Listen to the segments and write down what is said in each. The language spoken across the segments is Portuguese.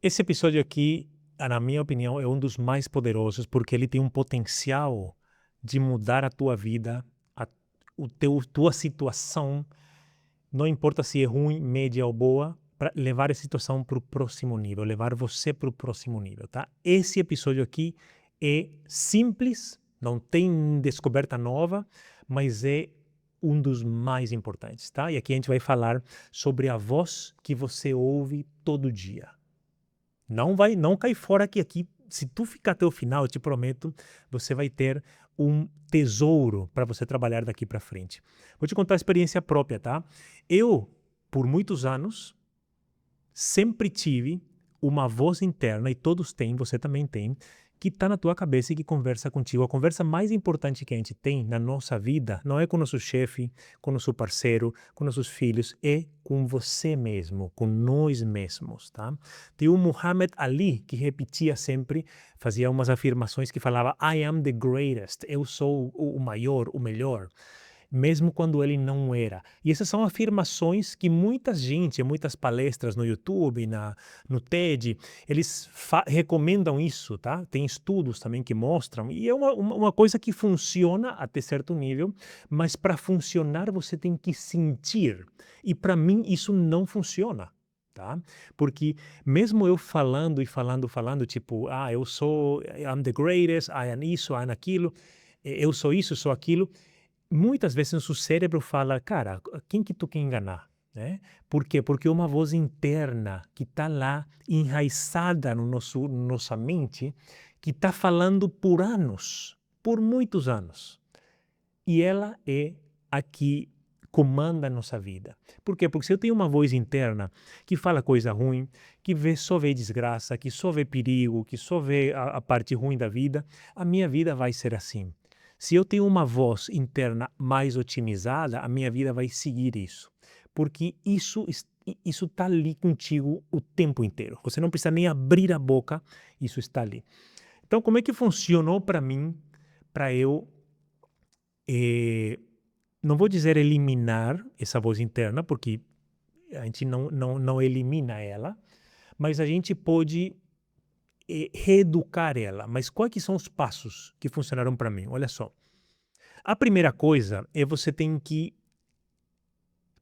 Esse episódio aqui, na minha opinião, é um dos mais poderosos, porque ele tem um potencial de mudar a tua vida, a tua situação, não importa se é ruim, média ou boa, para levar a situação para o próximo nível, levar você para o próximo nível, tá? Esse episódio aqui é simples, não tem descoberta nova, mas é um dos mais importantes, tá? E aqui a gente vai falar sobre a voz que você ouve todo dia. Não cai fora que aqui, se tu ficar até o final, eu te prometo, você vai ter um tesouro para você trabalhar daqui para frente. Vou te contar a experiência própria, tá? Eu, por muitos anos, sempre tive uma voz interna, e todos têm, você também tem, que está na tua cabeça e que conversa contigo. A conversa mais importante que a gente tem na nossa vida não é com o nosso chefe, com o nosso parceiro, com nossos filhos, é com você mesmo, com nós mesmos, tá? Tem o Muhammad Ali que repetia sempre, fazia umas afirmações que falava I am the greatest, eu sou o maior, o melhor, mesmo quando ele não era. E essas são afirmações que muita gente, muitas palestras no YouTube, no TED, eles recomendam isso, tá? Tem estudos também que mostram, e é uma coisa que funciona até certo nível, mas para funcionar você tem que sentir. E para mim isso não funciona. Tá? Porque mesmo eu falando e falando, tipo, eu sou, I'm the greatest, I am isso, I am aquilo, eu sou isso, sou aquilo, muitas vezes o nosso cérebro fala: "Cara, quem que tu quer enganar?", né. Por quê? Porque é uma voz interna que está lá enraizada no nossa mente, que está falando por anos, por muitos anos. E ela é a que comanda a nossa vida. Por quê? Porque se eu tenho uma voz interna que fala coisa ruim, que só vê desgraça, que só vê perigo, que só vê a parte ruim da vida, a minha vida vai ser assim. Se eu tenho uma voz interna mais otimizada, a minha vida vai seguir isso. Porque isso está ali contigo o tempo inteiro. Você não precisa nem abrir a boca, isso está ali. Então, como é que funcionou para mim, para eu eh, não vou dizer eliminar essa voz interna, porque a gente não elimina ela, mas a gente pode reeducar ela. Mas quais que são os passos que funcionaram para mim? Olha só. A primeira coisa é você tem que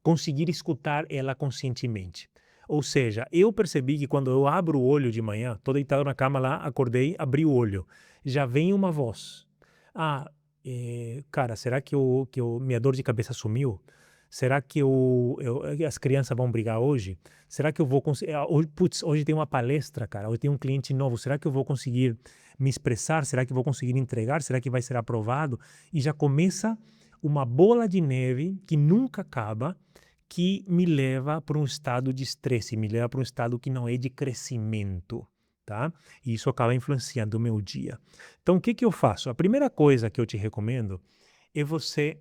conseguir escutar ela conscientemente. Ou seja, eu percebi que quando eu abro o olho de manhã, tô deitado na cama lá, acordei, abri o olho, já vem uma voz. Ah, cara, será que minha dor de cabeça sumiu? Será que as crianças vão brigar hoje? Será que eu vou conseguir? Hoje, putz, hoje tem uma palestra, cara. Hoje tem um cliente novo. Será que eu vou conseguir me expressar? Será que eu vou conseguir entregar? Será que vai ser aprovado? E já começa uma bola de neve que nunca acaba, que me leva para um estado de estresse, me leva para um estado que não é de crescimento, tá? E isso acaba influenciando o meu dia. Então, o que que eu faço? A primeira coisa que eu te recomendo é você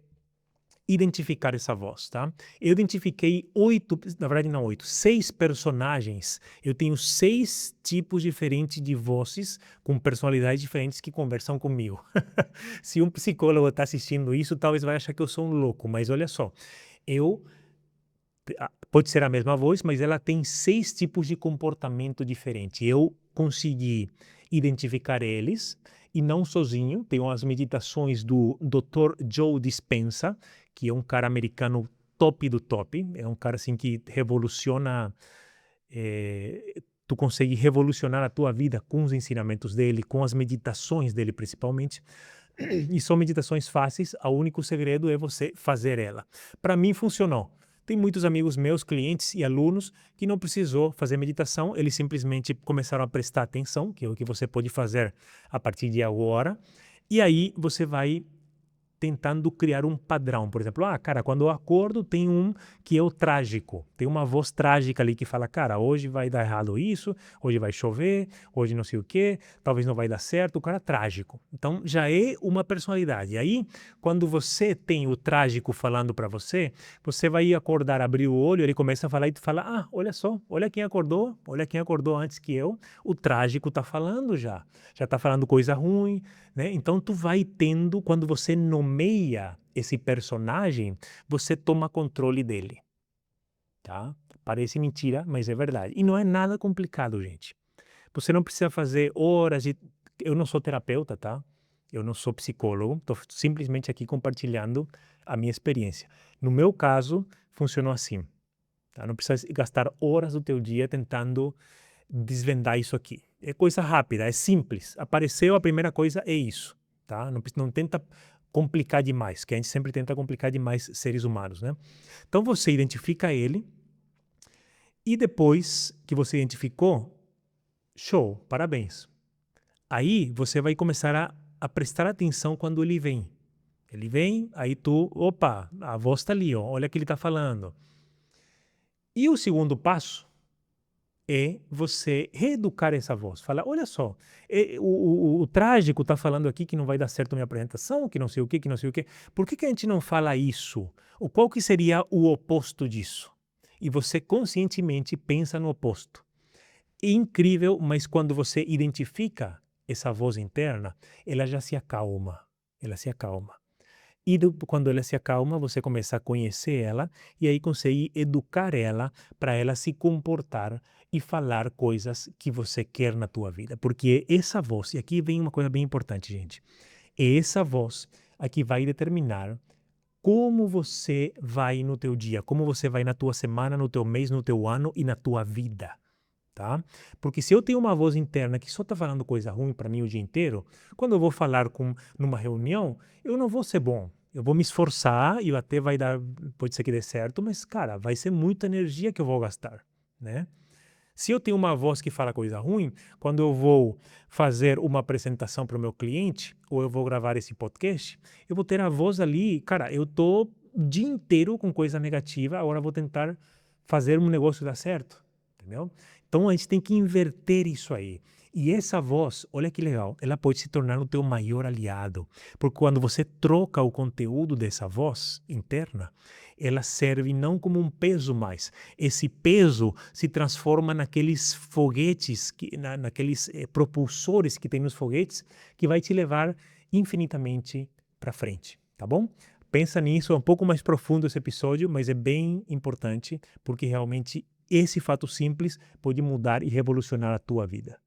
identificar essa voz, tá? Eu identifiquei 8, na verdade não 8, 6 personagens. Eu tenho 6 tipos diferentes de vozes com personalidades diferentes que conversam comigo. Se um psicólogo está assistindo isso, talvez vai achar que eu sou um louco, mas olha só, eu pode ser a mesma voz, mas ela tem 6 tipos de comportamento diferente. Eu consegui identificar eles, e não sozinho, tem umas meditações do Dr. Joe Dispenza, que é um cara americano top do top, é um cara assim que revoluciona, tu consegue revolucionar a tua vida com os ensinamentos dele, com as meditações dele principalmente, e são meditações fáceis, o único segredo é você fazer ela. Para mim funcionou. Tem muitos amigos meus, clientes e alunos, que não precisou fazer meditação, eles simplesmente começaram a prestar atenção, que é o que você pode fazer a partir de agora, e aí você vai tentando criar um padrão. Por exemplo, cara, quando eu acordo tem um que é o trágico. Tem uma voz trágica ali que fala, cara, hoje vai dar errado isso, hoje vai chover, hoje não sei o quê, talvez não vai dar certo, o cara é trágico. Então já é uma personalidade. Aí, quando você tem o trágico falando para você, você vai acordar, abrir o olho, ele começa a falar e tu fala, olha só, olha quem acordou antes que eu, o trágico tá falando já tá falando coisa ruim, né? Então tu vai tendo, quando você nomeia esse personagem, você toma controle dele, tá? Parece mentira, mas é verdade. E não é nada complicado, gente. Você não precisa fazer horas de... Eu não sou terapeuta, tá? Eu não sou psicólogo, estou simplesmente aqui compartilhando a minha experiência. No meu caso, funcionou assim, tá? Não precisa gastar horas do teu dia tentando desvendar isso aqui. É coisa rápida, é simples. Apareceu, a primeira coisa é isso, tá? Não tenta complicar demais, que a gente sempre tenta complicar demais seres humanos, né? Então você identifica ele e depois que você identificou, show, parabéns. Aí você vai começar a prestar atenção quando ele vem. Ele vem, aí tu, opa, a voz está ali, ó, olha o que ele está falando. E o segundo passo é você reeducar essa voz. Falar, olha só, o trágico está falando aqui que não vai dar certo a minha apresentação, que não sei o quê, que não sei o quê. Por que a gente não fala isso? Ou qual que seria o oposto disso? E você conscientemente pensa no oposto. É incrível, mas quando você identifica essa voz interna, ela já se acalma. Ela se acalma. E quando ela se acalma, você começa a conhecer ela e aí consegue educar ela para ela se comportar e falar coisas que você quer na tua vida. Porque essa voz, e aqui vem uma coisa bem importante, gente, é essa voz a que vai determinar como você vai no teu dia, como você vai na tua semana, no teu mês, no teu ano e na tua vida. Tá? Porque se eu tenho uma voz interna que só está falando coisa ruim para mim o dia inteiro, quando eu vou falar numa reunião, eu não vou ser bom. Eu vou me esforçar e até vai dar, pode ser que dê certo, mas, cara, vai ser muita energia que eu vou gastar, né? Se eu tenho uma voz que fala coisa ruim, quando eu vou fazer uma apresentação para o meu cliente, ou eu vou gravar esse podcast, eu vou ter a voz ali, cara, eu tô o dia inteiro com coisa negativa, agora eu vou tentar fazer um negócio dar certo, entendeu? Então a gente tem que inverter isso aí. E essa voz, olha que legal, ela pode se tornar o teu maior aliado, porque quando você troca o conteúdo dessa voz interna, ela serve não como um peso mais. Esse peso se transforma naqueles foguetes, naqueles propulsores que tem nos foguetes, que vai te levar infinitamente para frente, tá bom? Pensa nisso, é um pouco mais profundo esse episódio, mas é bem importante, porque realmente esse fato simples pode mudar e revolucionar a tua vida.